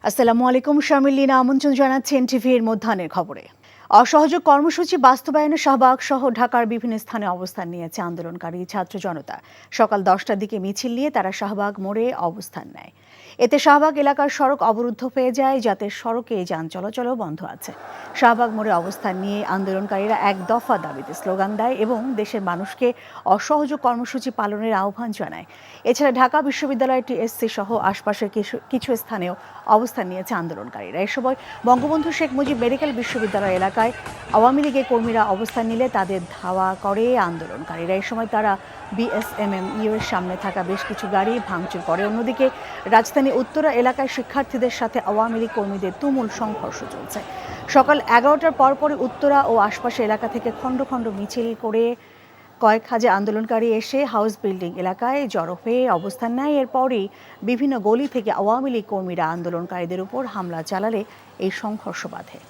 আসসালামু আলাইকুম, শামিলিনা আমন্ত্রণ জানাচ্ছেন টিভির মধ্যাহ্নের খবরে। অসহযোগ কর্মসূচি বাস্তবায়নে শাহবাগ সহ ঢাকার বিভিন্ন স্থানে অবস্থান নিয়েছে আন্দোলনকারী ছাত্র জনতা। সকাল 10টার দিকে মিছিল নিয়ে তারা শাহবাগ মোড়ে অবস্থান নেয়। এতে শাহবাগ এলাকার সড়ক অবরুদ্ধ হয়ে যায়, যাতে সড়কে যান চলাচলও বন্ধ আছে। শাহবাগ মোড়ে অবস্থান নিয়ে আন্দোলনকারীরা এক দফা দাবিতে স্লোগান দেয় এবং দেশের মানুষকে অসহযোগ কর্মসূচি পালনের আহ্বান জানায়। এছাড়া ঢাকা বিশ্ববিদ্যালয় টিএসসি সহ আশপাশের কিছু স্থানেও অবস্থান নিয়েছে আন্দোলনকারীরা। এ সময় বঙ্গবন্ধু শেখ মুজিব মেডিকেল বিশ্ববিদ্যালয় এলাকায় আওয়ামী লীগের কর্মীরা অবস্থান নিলে তাদের ধাওয়া করে আন্দোলনকারীরা। এ সময় তারা বিএসএমএমইউ এর সামনে থাকা বেশ কিছু গাড়ি ভাঙচুর করে। অন্যদিকে রাজধানী উত্তরা এলাকায় শিক্ষার্থীদের সাথে আওয়ামী লীগ কর্মীদের তুমুল সংঘর্ষ চলছে। সকাল 11টার পরপরই উত্তরা ও আশপাশের এলাকা থেকে খণ্ড খণ্ড মিছিল করে কয়েক হাজার আন্দোলনকারী এসে হাউস বিল্ডিং এলাকায় জড়ো হয়ে অবস্থান নেয়। এরপরই বিভিন্ন গলি থেকে আওয়ামী লীগ কর্মীরা আন্দোলনকারীদের উপর হামলা চালালে এই সংঘর্ষ বাধে।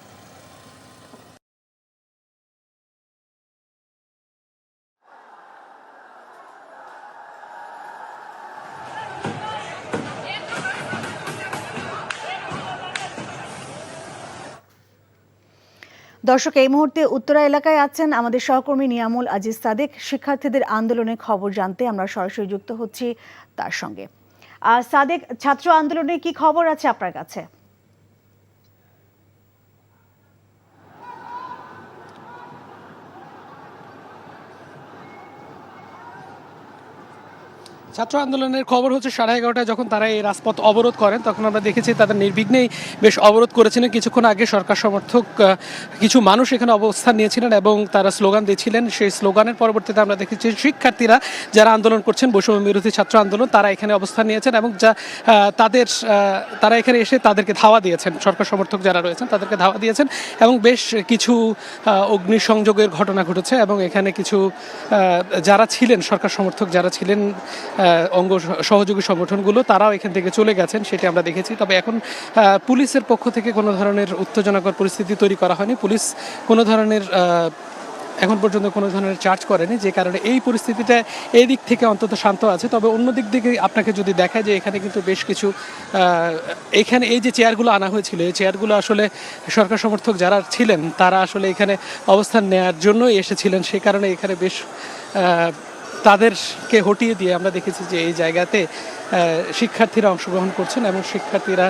দর্শক, এই মুহূর্তে উত্তরা এলাকায় আছেন আমাদের সহকর্মী নিয়ামুল আজিজ সাদেক। শিক্ষার্থীদের আন্দোলনের খবর জানতে আমরা সরাসরি যুক্ত হচ্ছি তার সঙ্গে। সাদেক, ছাত্র আন্দোলনের কি খবর আছে আপনার কাছে? ছাত্র আন্দোলনের খবর হচ্ছে 11:30টায় যখন তারা এই রাজপথ অবরোধ করেন, তখন আমরা দেখেছি তাদের নির্বিঘ্নেই বেশ অবরোধ করেছিলেন। কিছুক্ষণ আগে সরকার সমর্থক কিছু মানুষ এখানে অবস্থান নিয়েছিলেন এবং তারা স্লোগান দিয়েছিলেন। সেই স্লোগানের পরবর্তীতে আমরা দেখেছি শিক্ষার্থীরা যারা আন্দোলন করছেন, বৈষম্য বিরোধী ছাত্র আন্দোলন, তারা এখানে অবস্থান নিয়েছেন এবং তারা এখানে এসে তাদেরকে ধাওয়া দিয়েছেন। সরকার সমর্থক যারা রয়েছেন তাদেরকে ধাওয়া দিয়েছেন এবং বেশ কিছু অগ্নিসংযোগের ঘটনা ঘটেছে এবং এখানে কিছু যারা ছিলেন সরকার সমর্থক যারা ছিলেন অঙ্গ সহযোগী সংগঠনগুলো, তারাও এখান থেকে চলে গেছেন, সেটি আমরা দেখেছি। তবে এখন পুলিশের পক্ষ থেকে কোনো ধরনের উত্তেজনাকর পরিস্থিতি তৈরি করা হয়নি। পুলিশ কোনো ধরনের এখন পর্যন্ত কোনো ধরনের চার্জ করেনি, যে কারণে এই পরিস্থিতিটা এই দিক থেকে অন্তত শান্ত আছে। তবে অন্য দিক থেকে আপনাকে যদি দেখায় যে এখানে কিন্তু বেশ কিছু এখানে এই যে চেয়ারগুলো আনা হয়েছিল, এই চেয়ারগুলো আসলে সরকার সমর্থক যারা ছিলেন তারা আসলে এখানে অবস্থান নেওয়ার জন্যই এসেছিলেন। সেই কারণে এখানে বেশ তাদেরকে হটিয়ে দিয়ে আমরা দেখেছি যে এই জায়গাতে শিক্ষার্থীরা অংশগ্রহণ করছেন এবং শিক্ষার্থীরা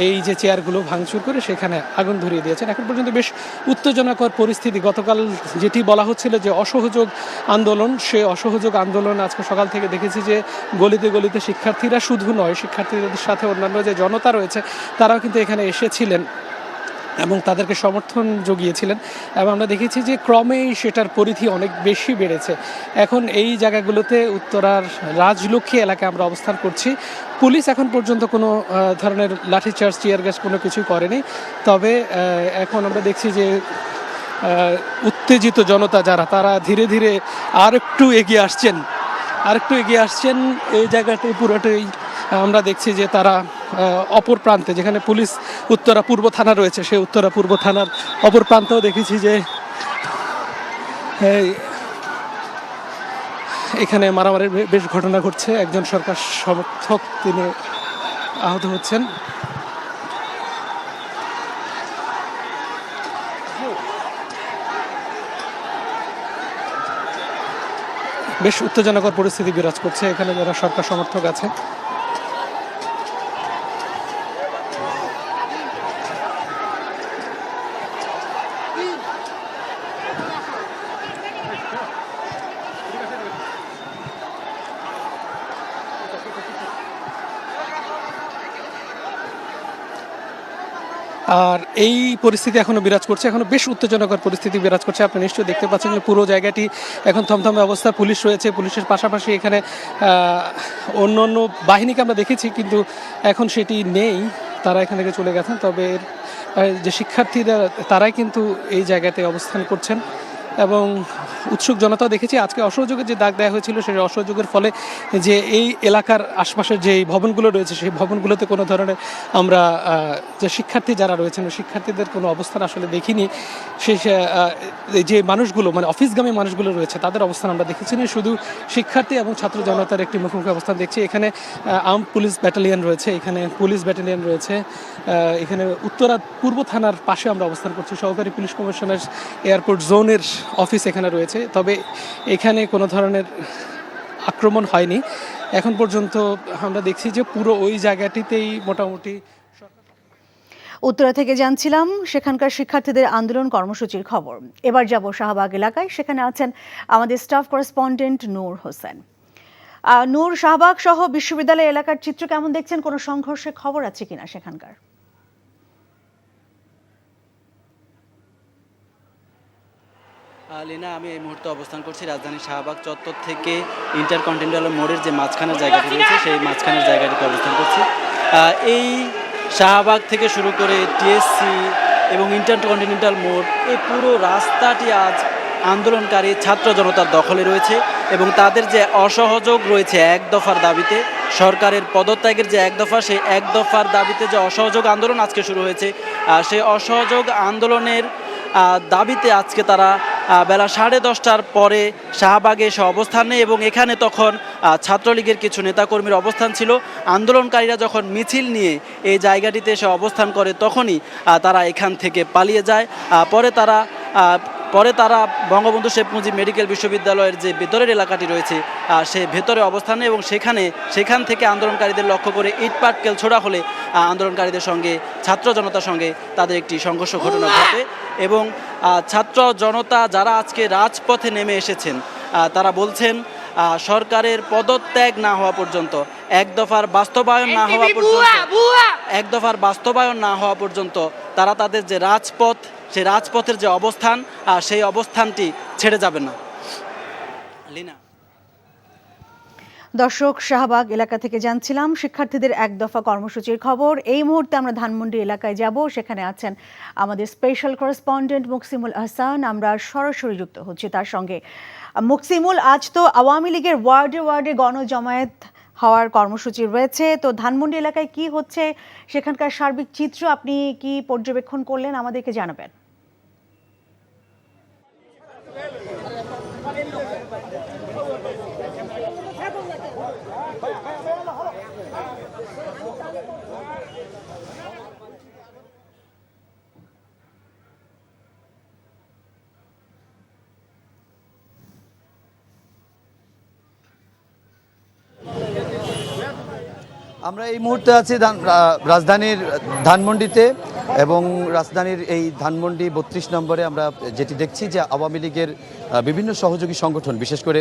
এই যে চেয়ারগুলো ভাঙচুর করে সেখানে আগুন ধরিয়ে দিয়েছেন। এখন পর্যন্ত বেশ উত্তেজনাকর পরিস্থিতি। গতকাল যেটি বলা হচ্ছিল যে অসহযোগ আন্দোলন, সে অসহযোগ আন্দোলন আজকে সকাল থেকে দেখেছি যে গলিতে গলিতে শিক্ষার্থীরা শুধু নয়, শিক্ষার্থীদের সাথে অন্যান্য যে জনতা রয়েছে তারাও কিন্তু এখানে এসেছিলেন এবং তাদেরকে সমর্থন জুগিয়েছিলেন এবং আমরা দেখেছি যে ক্রমেই সেটার পরিধি অনেক বেশি বেড়েছে। এখন এই জায়গাগুলোতে উত্তরার রাজলক্ষ্মী এলাকায় আমরা অবস্থান করছি। পুলিশ এখন পর্যন্ত কোনো ধরনের লাঠিচার্জ, টিয়ার গ্যাস কোনো কিছুই করেনি। তবে এখন আমরা দেখছি যে উত্তেজিত জনতা যারা, তারা ধীরে ধীরে আরেকটু এগিয়ে আসছেন। এই জায়গাতে পুরোটাই আমরা দেখছি যে তারা অপর প্রান্তে, যেখানে পুলিশ উত্তরা পূর্ব থানা রয়েছে, সেই উত্তরা পূর্ব থানার অপর প্রান্তেও দেখেছি যে এখানে মারামারির বেশ ঘটনা ঘটছে। একজন সরকার সমর্থক তিনি আহত হচ্ছেন। বেশ উত্তেজনাকর পরিস্থিতি বিরাজ করছে এখানে যারা সরকার সমর্থক আছে। আর এই পরিস্থিতি এখনো বিরাজ করছে, এখনো বেশ উত্তেজনাকর পরিস্থিতি বিরাজ করছে। আপনি নিশ্চয়ই দেখতে পাচ্ছেন যে পুরো জায়গাটি এখন থমথমে অবস্থা। পুলিশ রয়েছে, পুলিশের পাশাপাশি এখানে অন্য অন্য বাহিনীকে আমরা দেখেছি, কিন্তু এখন সেটি নেই, তারা এখান থেকে চলে গেছেন। তবে যে শিক্ষার্থীরা তারাই কিন্তু এই জায়গাতে অবস্থান করছেন এবং উৎসুক জনতা দেখেছি। আজকে অসহযোগের যে ডাক দেওয়া হয়েছিল সেই অসহযোগের ফলে যে এই এলাকার আশপাশের যে ভবনগুলো রয়েছে সেই ভবনগুলোতে কোনো ধরনের আমরা যে শিক্ষার্থী যারা রয়েছেন শিক্ষার্থীদের কোনো অবস্থান আসলে দেখিনি। সেই যে মানুষগুলো মানে অফিসগামী মানুষগুলো রয়েছে তাদের অবস্থান আমরা দেখেছি না, শুধু শিক্ষার্থী এবং ছাত্র জনতার একটি মুখোমুখি অবস্থান দেখছি। এখানে আর্ম পুলিশ ব্যাটালিয়ন রয়েছে, এখানে পুলিশ ব্যাটালিয়ন রয়েছে, এখানে উত্তরা পূর্ব থানার পাশে আমরা অবস্থান করছি। সহকারী পুলিশ কমিশনার এয়ারপোর্ট জোনের অফিস এখানে রয়েছে, তবে এখানে কোনো ধরনের আক্রমণ হয়নি এখন পর্যন্ত। আমরা দেখছি যে পুরো ওই জায়গাটিতেই মোটামুটি। উত্তরা থেকে জানছিলাম সেখানকার শিক্ষার্থীদের আন্দোলন কর্মসূচির খবর। এবার যাব শাহবাগ এলাকায়, সেখানে আছেন আমাদের স্টাফ করেসপন্ডেন্ট নূর হোসেন। নূর, শাহবাগ সহ বিশ্ববিদ্যালয় এলাকার চিত্র কেমন দেখছেন? কোনো সংঘর্ষের খবর আছে কিনা সেখানকার? লীনা, আমি এই মুহূর্তে অবস্থান করছি রাজধানী শাহবাগ চত্বর থেকে ইন্টারকন্টিনেন্টাল মোড়ের যে মাঝখানের জায়গাটি রয়েছে সেই মাঝখানের জায়গাটিতে অবস্থান করছি। এই শাহবাগ থেকে শুরু করে টিএসসি এবং ইন্টারকন্টিনেন্টাল মোড়, এই পুরো রাস্তাটি আজ আন্দোলনকারী ছাত্র জনতার দখলে রয়েছে এবং তাদের যে অসহযোগ রয়েছে এক দফার দাবিতে, সরকারের পদত্যাগের যে এক দফা, সেই এক দফার দাবিতে যে অসহযোগ আন্দোলন আজকে শুরু হয়েছে, সেই অসহযোগ আন্দোলনের দাবিতে আজকে তারা বেলা 10:30টার পরে শাহবাগে এসে অবস্থান নেয় এবং এখানে তখন ছাত্রলীগের কিছু নেতাকর্মীর অবস্থান ছিল। আন্দোলনকারীরা যখন মিছিল নিয়ে এই জায়গাটিতে এসে অবস্থান করে তখনই তারা এখান থেকে পালিয়ে যায়। পরে তারা বঙ্গবন্ধু শেখ মুজিব মেডিকেল বিশ্ববিদ্যালয়ের যে ভেতরের এলাকাটি রয়েছে সে ভেতরে অবস্থানে এবং সেখান থেকে আন্দোলনকারীদের লক্ষ্য করে ইট পাটকেল ছোড়া হলে আন্দোলনকারীদের সঙ্গে ছাত্র জনতার সঙ্গে তাদের একটি সংঘর্ষ ঘটনা ঘটে এবং ছাত্র জনতা যারা আজকে রাজপথে নেমে এসেছেন তারা বলছেন সরকারের পদত্যাগ না হওয়া পর্যন্ত, এক দফার বাস্তবায়ন না হওয়া পর্যন্ত তারা তাদের যে রাজপথ, সেই রাজপথের যে অবস্থান সেই অবস্থানটি ছেড়ে যাবে না। লীনা, দর্শক, শাহবাগ এলাকা থেকে জানছিলাম শিক্ষার্থীদের এক দফা কর্মসূচির খবর। এই মুহূর্তে আমরা ধানমন্ডি এলাকায় যাব, সেখানে আছেন আমাদের স্পেশাল করেসপন্ডেন্ট মুকসিমুল আহসান। আমরা সরাসরি যুক্ত হচ্ছি তার সঙ্গে। মুকসিমুল, আজ তো আওয়ামী লীগের ওয়ার্ডে ওয়ার্ডে গণজমায়েত হওয়ার কর্মসূচি রয়েছে, তো ধানমন্ডি এলাকায় কি হচ্ছে সেখানকার সার্বিক চিত্র আপনি কি পর্যবেক্ষণ করলেন আমাদেরকে জানাবেন? আমরা এই মুহূর্তে আছি রাজধানীর ধানমন্ডিতে এবং রাজধানীর এই ধানমন্ডি 32 নম্বরে আমরা যেটি দেখছি যে আওয়ামী লীগের বিভিন্ন সহযোগী সংগঠন, বিশেষ করে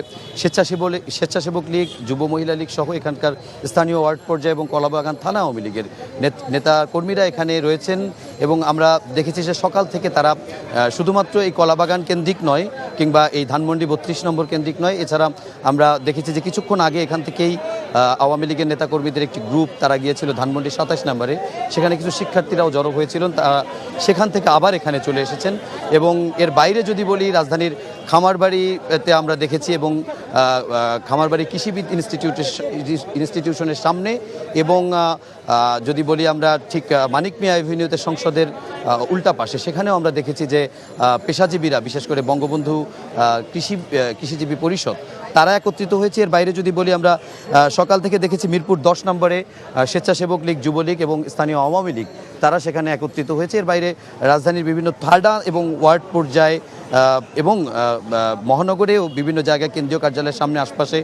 স্বেচ্ছাসেবক লীগ, যুব মহিলা লীগ সহ এখানকার স্থানীয় ওয়ার্ড পর্যায়ে এবং কলাবাগান থানা আওয়ামী লীগের নেতা কর্মীরা এখানে রয়েছেন এবং আমরা দেখেছি যে সকাল থেকে তারা শুধুমাত্র এই কলাবাগান কেন্দ্রিক নয় কিংবা এই ধানমন্ডি 32 নম্বর কেন্দ্রিক নয়, এছাড়া আমরা দেখেছি যে কিছুক্ষণ আগে এখান থেকেই আওয়ামী লীগের নেতাকর্মীদের একটি গ্রুপ তারা গিয়েছিল ধানমন্ডি 27 নম্বরে, সেখানে কিছু শিক্ষার্থীরাও জড়ো হয়েছিলেন, তারা সেখান থেকে আবার এখানে চলে এসেছেন। এবং এর বাইরে যদি বলি, রাজধানীর খামারবাড়িতে আমরা দেখেছি এবং খামারবাড়ি কৃষিবিদ ইনস্টিটিউশনের সামনে এবং যদি বলি আমরা ঠিক মানিক মিয়া এভিনিউতে সংসদের উল্টা পাশে, সেখানেও আমরা দেখেছি যে পেশাজীবীরা, বিশেষ করে বঙ্গবন্ধু কৃষিজীবী পরিষদ, তারা একত্রিত হয়েছে। এর বাইরে যদি বলি, আমরা সকাল থেকে দেখেছি মিরপুর 10 নম্বরে স্বেচ্ছাসেবক লীগ, যুবলীগ এবং স্থানীয় আওয়ামী লীগ তারা সেখানে একত্রিত হয়েছে। এর বাইরে রাজধানীর বিভিন্ন থানা এবং ওয়ার্ড পর্যায়ে এবং মহানগরেও বিভিন্ন জায়গায়, কেন্দ্রীয় কার্যালয়ের সামনে আশপাশে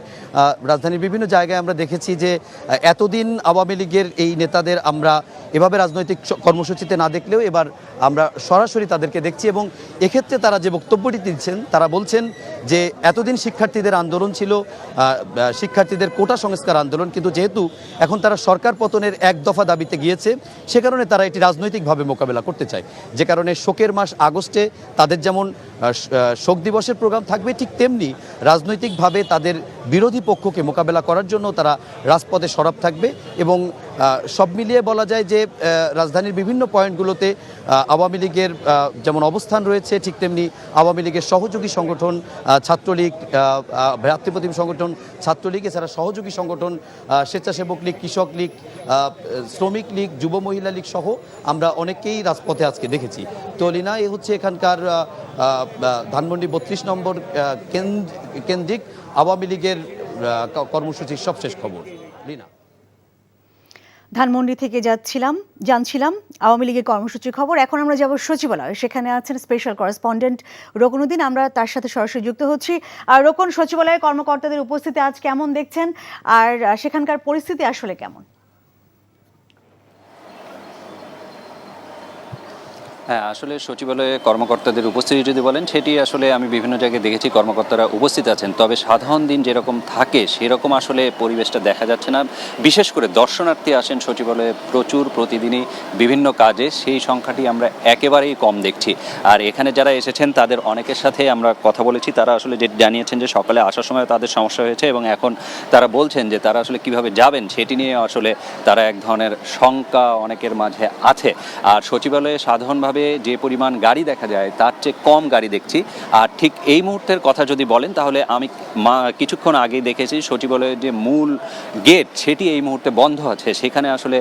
রাজধানীর বিভিন্ন জায়গায় আমরা দেখেছি যে এতদিন আওয়ামী লীগের এই নেতাদের আমরা এভাবে রাজনৈতিক কর্মসূচিতে না দেখলেও এবার আমরা সরাসরি তাদেরকে দেখছি এবং এক্ষেত্রে তারা যে বক্তব্যটি দিচ্ছেন, তারা বলছেন যে এতদিন শিক্ষার্থীদের আন্দোলন ছিল, শিক্ষার্থীদের কোটা সংস্কার আন্দোলন, কিন্তু যেহেতু এখন তারা সরকার পতনের এক দফা দাবিতে গিয়েছে, সে কারণে তারা এটি রাজনৈতিকভাবে মোকাবেলা করতে চায়। যে কারণে শোকের মাস আগস্টে তাদের যেমন শোক দিবসের প্রোগ্রাম থাকবে, ঠিক তেমনি রাজনৈতিকভাবে তাদের বিরোধী পক্ষকে মোকাবেলা করার জন্য তারা রাজপথে সরব থাকবে এবং সব মিলিয়ে বলা যায় যে রাজধানীর বিভিন্ন পয়েন্টগুলোতে আওয়ামী লীগের যেমন অবস্থান রয়েছে, ঠিক তেমনি আওয়ামী লীগের সহযোগী সংগঠন ছাত্রলীগ, ভ্রাতৃপ্রতিম সংগঠন ছাত্রলীগ, এছাড়া সহযোগী সংগঠন স্বেচ্ছাসেবক লীগ, কৃষক লীগ, শ্রমিক লীগ, যুব মহিলা লীগ সহ আমরা অনেকেই রাজপথে আজকে দেখেছি। তো লিনা, এ হচ্ছে এখানকার ধানমন্ডি 32 নম্বর কেন্দ্রিক আওয়ামী লীগের কর্মসূচির সবশেষ খবর। লিনা, ধানমন্ডি থেকে জানছিলাম আওয়ামী লীগের কর্মসূচির খবর। এখন আমরা যাব সচিবালয়, সেখানে আছেন স্পেশাল করেসপন্ডেন্ট রকুনুদ্দিন, আমরা তার সাথে সরাসরি যুক্ত হচ্ছি। আর রকুন, সচিবালয়ের কর্মকর্তাদের উপস্থিতি আজ কেমন দেখছেন, আর সেখানকার পরিস্থিতি আসলে কেমন? হ্যাঁ, আসলে সচিবালয়ে কর্মকর্তাদের উপস্থিতি যদি বলেন, সেটি আসলে আমি বিভিন্ন জায়গায় দেখেছি কর্মকর্তারা উপস্থিত আছেন, তবে সাধারণ দিন যেরকম থাকে সেরকম আসলে পরিবেশটা দেখা যাচ্ছে না। বিশেষ করে দর্শনার্থী আসেন সচিবালয়ে প্রচুর, প্রতিদিনই বিভিন্ন কাজে, সেই সংখ্যাটি আমরা একেবারেই কম দেখছি। আর এখানে যারা এসেছেন তাদের অনেকের সাথে আমরা কথা বলেছি, তারা আসলে যে জানিয়েছেন যে সকালে আসার সময় তাদের সমস্যা হয়েছে এবং এখন তারা বলছেন যে তারা আসলে কিভাবে যাবেন সেটি নিয়ে আসলে তারা এক ধরনের শঙ্কা অনেকের মাঝে আছে। আর সচিবালয়ে সাধারণভাবে যে পরিমাণ গাড়ি দেখা যায় তার চেয়ে কম গাড়ি দেখছি। আর ঠিক এই মুহূর্তের কথা যদি বলেন, তাহলে আমি কিছুক্ষণ আগেই দেখেছি সচিবালয়ের যে মূল গেট সেটি এই মুহূর্তে বন্ধ আছে। সেখানে আসলে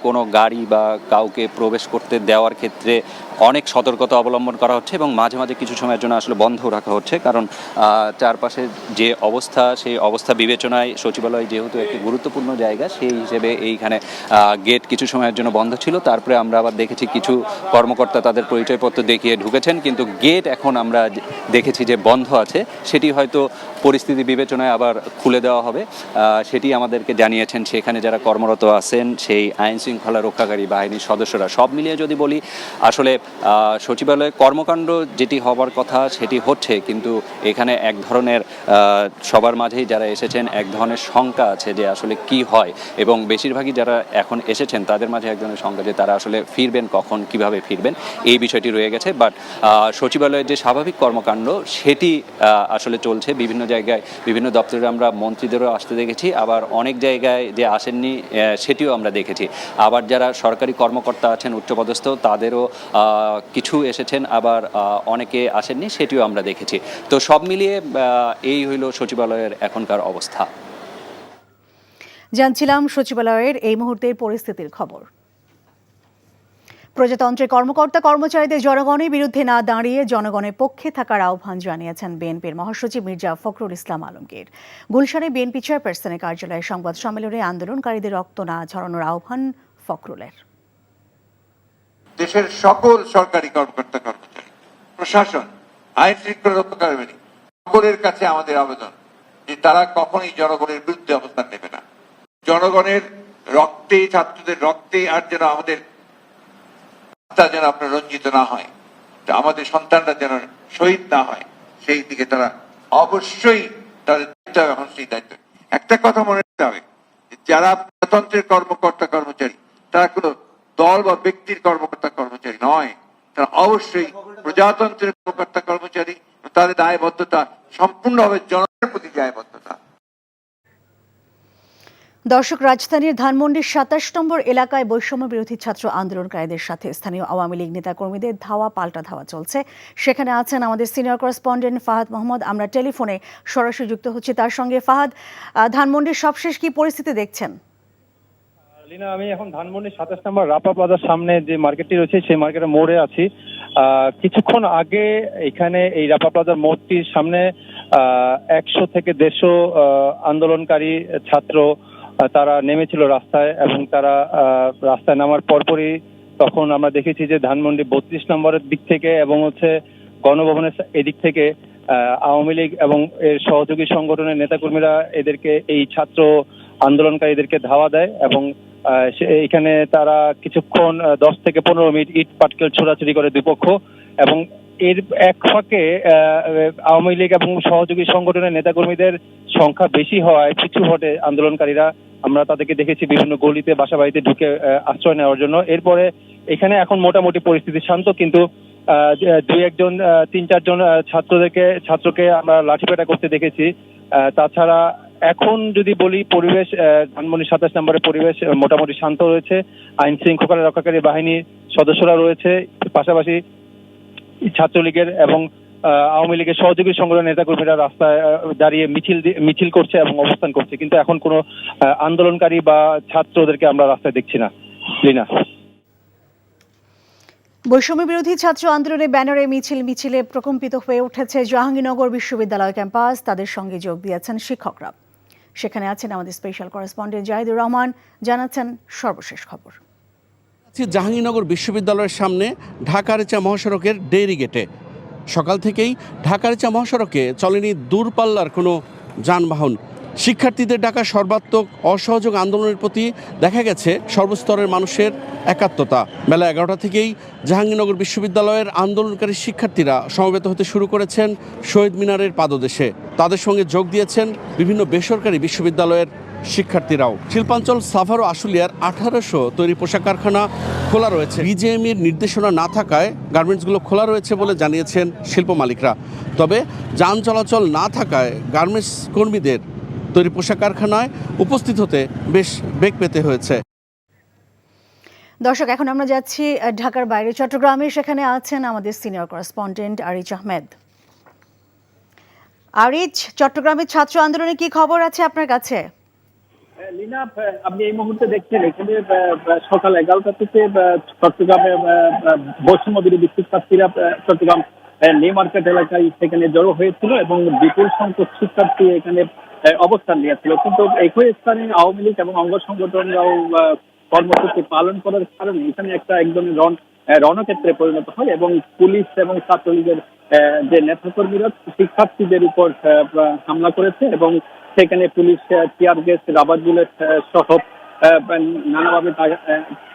কোনো গাড়ি বা কাউকে প্রবেশ করতে দেওয়ার ক্ষেত্রে অনেক সতর্কতা অবলম্বন করা হচ্ছে এবং মাঝে মাঝে কিছু সময়ের জন্য আসলে বন্ধ রাখা হচ্ছে, কারণ চারপাশে যে অবস্থা সেই অবস্থা বিবেচনায় সচিবালয় যেহেতু একটি গুরুত্বপূর্ণ জায়গা, সেই হিসেবে এইখানে গেট কিছু সময়ের জন্য বন্ধ ছিল। তারপরে আমরা আবার দেখেছি কিছু কর্মকর্তা তাদের পরিচয়পত্র দেখিয়ে ঢুকেছেন, কিন্তু গেট এখন আমরা দেখেছি যে বন্ধ আছে। সেটি হয়তো পরিস্থিতি বিবেচনায় আবার খুলে দেওয়া হবে, সেটি আমাদেরকে জানিয়েছেন সেখানে যারা কর্মরত আছেন সেই আইন শৃঙ্খলা রক্ষাকারী বাহিনীর সদস্যরা। সব মিলিয়ে যদি বলি, আসলে সচিবালয়ে কর্মকাণ্ড যেটি হবার কথা সেটি হচ্ছে, কিন্তু এখানে এক ধরনের সবার মাঝেই যারা এসেছেন এক ধরনের শঙ্কা আছে যে আসলে কি হয়, এবং বেশিরভাগই যারা এখন এসেছেন তাদের মাঝে এক ধরনের শঙ্কা যে তারা আসলে ফিরবেন কখন, কিভাবে ফিরবেন, এই বিষয়টি রয়ে গেছে। বাট সচিবালয়ের যে স্বাভাবিক কর্মকাণ্ড সেটি আসলে চলছে। বিভিন্ন জায়গায় বিভিন্ন দপ্তরে আমরা মন্ত্রীদেরও আসতে দেখেছি, আবার অনেক জায়গায় যে আসেননি সেটিও আমরা দেখেছি। আবার যারা সরকারি কর্মকর্তা আছেন উচ্চপদস্থ তাদেরও কিছু এসেছেন, আবার অনেকে আসেননি, সেটিও আমরা দেখেছি। তো সব মিলিয়ে এই হইল সচিবালয়ের এখনকার অবস্থা। জানছিলাম সচিবালয়ের এই মুহূর্তের পরিস্থিতির খবর। প্রজাতন্ত্রের কর্মকর্তা কর্মচারীদের জনগণের বিরুদ্ধে না দাঁড়িয়ে জনগণের পক্ষে থাকার আহ্বান জানিয়েছেন বিএনপির মহাসচিব মির্জা ফখরুল ইসলাম আলমগীর। গুলশানে বিএনপি চেয়ারপারসনের কার্যালয়ে সংবাদ সম্মেলনে আন্দোলনকারীদের রক্ত না ঝরানোর আহ্বান ফখরুলের। দেশের সকল সরকারি কর্মকর্তা কর্মচারী, প্রশাসন, আইন শৃঙ্খলা রক্ষাকারী বাহিনী, সকলের কাছে আমাদের আবেদন যে তারা কখনোই জনগণের বিরুদ্ধে অবস্থান নেবে না। জনগণের রক্তে, ছাত্রদের রক্তে আর যেন আমাদের যেন আপনার রঞ্জিত না হয়, আমাদের সন্তানরা যেন শহীদ না হয়, সেই দিকে তারা অবশ্যই তাদের দায়িত্ব, এখন সেই দায়িত্ব। একটা কথা মনে রাখতে হবে, যারা প্রজাতন্ত্রের কর্মকর্তা কর্মচারী তারা কোনো দল বা ব্যক্তির কর্মকর্তা কর্মচারী নয়, তারা অবশ্যই প্রজাতন্ত্রের কর্মকর্তা কর্মচারী। তাদের দায়বদ্ধতা সম্পূর্ণভাবে জনগণের প্রতি দায়বদ্ধতা। দর্শক, রাজধানীর ধানমন্ডির 27 নম্বর এলাকায় বৈষম্য বিরোধী ছাত্র আন্দোলনকারীদের সাথে স্থানীয় আওয়ামী লীগ নেতাকর্মীদের ধাওয়া পাল্টা ধাওয়া চলছে। সেখানে আছেন আমাদের সিনিয়র করেসপন্ডেন্ট ফাহাদ মোহাম্মদ, আমরা টেলিফোনে সরাসরি যুক্ত হচ্ছি তার সঙ্গে। ফাহাদ, ধানমন্ডির সবশেষ কি পরিস্থিতি দেখছেন? লিনা, আমি এখন ধানমন্ডির 27 নম্বর রাপা প্লাজার সামনে যে মার্কেটটি রয়েছে সেই মার্কেটের মোড়ে আছি। কিছুক্ষণ আগে এখানে এই রাপা প্লাজার মোড়টির সামনে 100 থেকে 150 আন্দোলনকারী ছাত্র তারা নেমেছিল রাস্তায়, এবং তারা রাস্তায় নামার পরপরই তখন আমরা দেখেছি যে ধানমন্ডি 32 নম্বরের দিক থেকে এবং গণভবনের এদিক থেকে আওয়ামী লীগ এবং এর সহযোগী সংগঠনের নেতাকর্মীরা এদেরকে, এই ছাত্র আন্দোলনকারীদেরকে ধাওয়া দেয়, এবং এখানে তারা কিছুক্ষণ 10 থেকে 15 মিনিট ইট পাটকেল ছোড়াছুড়ি করে দুই পক্ষ। এবং এর এক ফাঁকে আওয়ামী লীগ এবং সহযোগী সংগঠনের নেতাকর্মীদের সংখ্যা বেশি হওয়ায় পিছু হটে আন্দোলনকারীরা। আমরা তাদেরকে দেখেছি বিভিন্ন গলিতে, বাসা বাড়িতে ঢুকে আশ্রয় নেওয়ার জন্য। এরপরে এখানে এখন মোটামুটি পরিস্থিতি শান্ত, কিন্তু 3-4 জন ছাত্রকে আমরা লাঠিপেটা করতে দেখেছি। তাছাড়া এখন যদি বলি পরিবেশ ধানমন্ডি 27 নম্বরের পরিবেশ মোটামুটি শান্ত রয়েছে। আইন শৃঙ্খলা রক্ষাকারী বাহিনীর সদস্যরা রয়েছে, পাশাপাশি ছাত্রলীগের এবং আওয়ামী লীগের সহযোগী সংগঠনের নেতাকর্মীরা রাস্তায় দাঁড়িয়ে মিছিল করছে এবং অবস্থান করছে, কিন্তু এখন কোনো আন্দোলনকারী বা ছাত্রদেরকে আমরা রাস্তায় দেখছি না। লিনা, বৈষম্য বিরোধী ছাত্র আন্দোলনের ব্যানারে মিছিলে প্রকম্পিত হয়ে উঠেছে জাহাঙ্গীরনগর বিশ্ববিদ্যালয় ক্যাম্পাস। তাদের সঙ্গে যোগ দিয়েছেন শিক্ষকরা। সেখানে আছেন আমাদের স্পেশাল করেসপন্ডেন্ট জাহিদুর রহমান, জানাচ্ছেন সর্বশেষ খবর। জাহাঙ্গীরনগর বিশ্ববিদ্যালয়ের সামনে ঢাকা-আরিচা মহাসড়কের ডেইরি গেটে সকাল থেকেই ঢাকা-আরিচা মহাসড়কে চলেনি দূরপাল্লার কোনো যানবাহন। শিক্ষার্থীদের ডাকা সর্বাত্মক অসহযোগ আন্দোলনের প্রতি দেখা গেছে সর্বস্তরের মানুষের একাত্মতা। বেলা 11টা থেকেই জাহাঙ্গীরনগর বিশ্ববিদ্যালয়ের আন্দোলনকারী শিক্ষার্থীরা সমবেত হতে শুরু করেছেন শহীদ মিনারের পাদদেশে। তাদের সঙ্গে যোগ দিয়েছেন বিভিন্ন বেসরকারি বিশ্ববিদ্যালয়ের শিক্ষার্থীরাও। শিল্পাঞ্চল সাভার ও আশুলিয়ার 1800 তৈরি পোশাক কারখানা খোলা রয়েছে। বিজিএমইর নির্দেশনা না থাকায় গার্মেন্টসগুলো খোলা রয়েছে বলে জানিয়েছেন শিল্প মালিকরা। তবে যান চলাচল না থাকায় গার্মেন্টস কর্মীদের তৈরি পোশাক কারখানায় উপস্থিত হতে বেশ বেগ পেতে হয়েছে। দর্শক, এখন আমরা যাচ্ছি ঢাকার বাইরে চট্টগ্রামে। সেখানে আছেন আমাদের সিনিয়র করেসপন্ডেন্ট আরিজ আহমেদ। আরিজ, চট্টগ্রামের ছাত্র আন্দোলনে কি খবর আছে আপনার কাছে? লিনা, আপনি এই মুহূর্তে দেখছেন এখানে সকাল 11টা থেকে চট্টগ্রামে বৈষম্য বিরোধী শিক্ষার্থীরা চট্টগ্রাম নিউ মার্কেট এলাকায় সেখানে জড়ো হয়েছিল এবং বিপুল সংখ্যক শিক্ষার্থী এখানে অবস্থান নিয়েছিল। কিন্তু একই স্থানে আওয়ামী লীগ এবং অঙ্গ সংগঠনরাও কর্মসূচি পালন করার কারণে এখানে একটা একদম রণক্ষেত্রে পরিণত হয় এবং পুলিশ এবং ছাত্রলীগের যে নেতাকর্মীরা শিক্ষার্থীদের উপর হামলা করেছে এবং সেখানে police tear gas, rubber bullet সহ নানাভাবে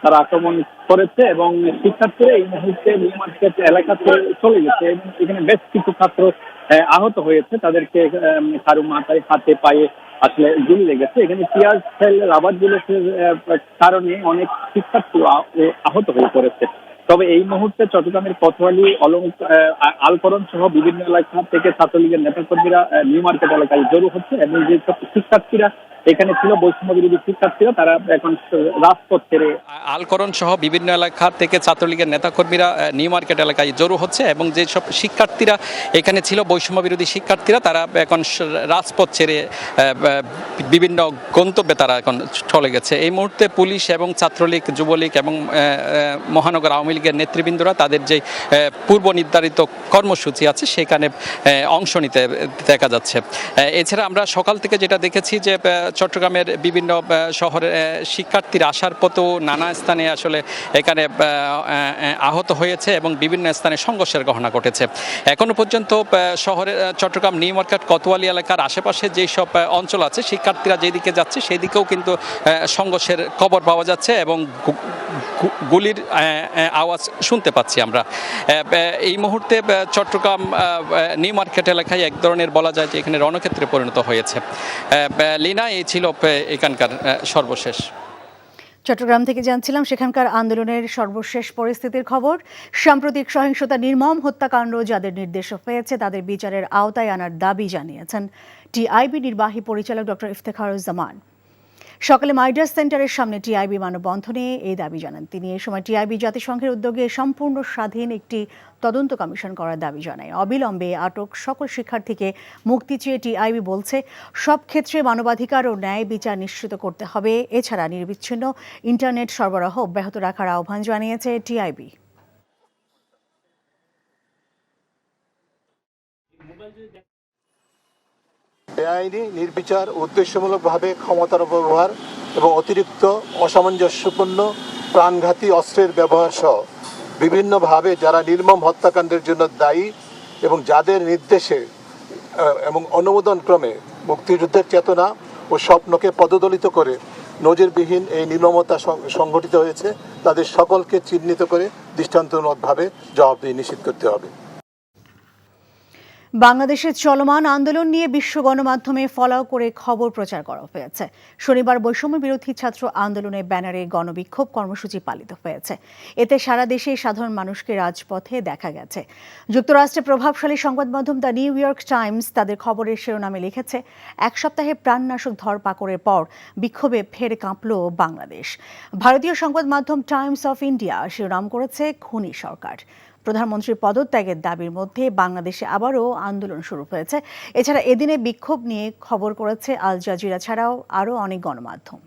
তারা আক্রমণ করেছে এবং শিক্ষার্থীরা এই মুহূর্তে নিউ মার্কেট এলাকাতে চলে গেছে এবং এখানে বেশ কিছু ছাত্র আহত হয়েছে। তাদেরকে কারো মাথায়, হাতে, পায়ে আসলে গুলি লেগেছে। এখানে টিয়ার সেল, রাবার বুলেটের কারণে অনেক শিক্ষার্থী আহত হয়ে পড়েছে। তবে এই মুহূর্তে চট্টগ্রামের কোতোয়ালি, আলকরণ সহ বিভিন্ন এলাকা থেকে ছাত্রলীগের নেতাকর্মীরা নিউ মার্কেট এলাকায় জড়ো হচ্ছে এবং যে সব শিক্ষার্থীরা এখানে ছিল বৈষম্য বিরোধী শিক্ষার্থীরা, তারা এখন রাজপথ ছেড়ে আলকরণ সহ বিভিন্ন এলাকা থেকে ছাত্রলীগের নেতাকর্মীরা নিউ মার্কেট এলাকায় জড়ো হচ্ছে এবং যেসব শিক্ষার্থীরা এখানে ছিল বৈষম্য বিরোধী শিক্ষার্থীরা, তারা এখন রাজপথ ছেড়ে বিভিন্ন গন্তব্যে তারা এখন চলে গেছে। এই মুহূর্তে পুলিশ এবং ছাত্রলীগ, যুবলীগ এবং মহানগর আওয়ামী লীগের নেতৃবৃন্দরা তাদের যে পূর্ব নির্ধারিত কর্মসূচি আছে সেখানে অংশ নিতে দেখা যাচ্ছে। এছাড়া আমরা সকাল থেকে যেটা দেখেছি যে চট্টগ্রামের বিভিন্ন শহরে শিক্ষার্থীরা আসার পথেও নানা স্থানে আসলে এখানে আহত হয়েছে এবং বিভিন্ন স্থানে সংঘর্ষের ঘটনা ঘটেছে। এখনো পর্যন্ত শহরে চট্টগ্রাম নিউ মার্কেট, কোতোয়ালি এলাকার আশেপাশে যেই সব অঞ্চল আছে শিক্ষার্থীরা যেদিকে যাচ্ছে সেই দিকেও কিন্তু সংঘর্ষের খবর পাওয়া যাচ্ছে এবং গুলির আওয়াজ শুনতে পাচ্ছি আমরা। এই মুহূর্তে চট্টগ্রাম নিউ মার্কেট এলাকায় এক ধরনের বলা যায় যে এখানে রণক্ষেত্রে পরিণত হয়েছে। লিনা, এই ছিল এখানকার সর্বশেষ। চট্টগ্রাম থেকে জানছিলাম সেখানকার আন্দোলনের সর্বশেষ পরিস্থিতির খবর। সাম্প্রতিক সহিংসতা, নির্মম হত্যাকাণ্ড যাদের নির্দেশ পেয়েছে তাদের বিচারের আওতায় আনার দাবি জানিয়েছেন টিআইবি নির্বাহী পরিচালক ডক্টর ইফতেখারুজ্জামান। সকালে মাইডাস সেন্টারের সামনে টিআইবি মানববন্ধনে এই দাবি জানান তিনি। এই সময় টিআইবি জাতিসংঘের উদ্যোগে সম্পূর্ণ স্বাধীন একটি তদন্ত কমিশন করার দাবি জানায়। অবিলম্বে আটক সকল শিক্ষার্থীকে মুক্তি চেয়ে টিআইবি বলছে, সব ক্ষেত্রে মানবাধিকার ও ন্যায় বিচার নিশ্চিত করতে হবে। এছাড়া নিরবিচ্ছিন্ন ইন্টারনেট সরবরাহ অব্যাহত রাখার আহ্বান জানিয়েছে টিআইবি। বেআইনি, নির্বিচার, উদ্দেশ্যমূলকভাবে ক্ষমতার অপব্যবহার এবং অতিরিক্ত অসামঞ্জস্যপূর্ণ প্রাণঘাতী অস্ত্রের ব্যবহার সহ বিভিন্নভাবে যারা নির্মম হত্যাকাণ্ডের জন্য দায়ী এবং যাদের নির্দেশে এবং অনুমোদন ক্রমে মুক্তিযুদ্ধের চেতনা ও স্বপ্নকে পদদলিত করে নজিরবিহীন এই নির্মমতা সংঘটিত হয়েছে, তাদের সকলকে চিহ্নিত করে দৃষ্টান্তমূলকভাবে জবাবদিহি নিশ্চিত করতে হবে। বাংলাদেশের চলমান আন্দোলন নিয়ে বিশ্ব গণমাধ্যমে ফলাও করে খবর প্রচার করা হয়েছে। শনিবার বৈষম্য বিরোধী ছাত্র আন্দোলনের ব্যানারে গণবিক্ষোভ কর্মসূচি পালিত হয়েছে। এতে সারা দেশে সাধারণ মানুষকে রাজপথে দেখা গেছে। যুক্তরাষ্ট্রের প্রভাবশালী সংবাদ মাধ্যম দ্য নিউ ইয়র্ক টাইমস তাদের খবরের শিরোনামে লিখেছে, এক সপ্তাহে প্রাণনাশক ধরপাকড়ের পর বিক্ষোভে ফের কাঁপল বাংলাদেশ। ভারতীয় সংবাদ মাধ্যম টাইমস অফ ইন্ডিয়া শিরোনাম করেছে, খুনি সরকার। প্রধানমন্ত্রীর পদত্যাগের দাবির মধ্যে বাংলাদেশে আবারও আন্দোলন শুরু হয়েছে। এছাড়া এদিনে বিক্ষোভ নিয়ে খবর করেছে আল জাজিরা ছাড়াও আরও অনেক গণমাধ্যম।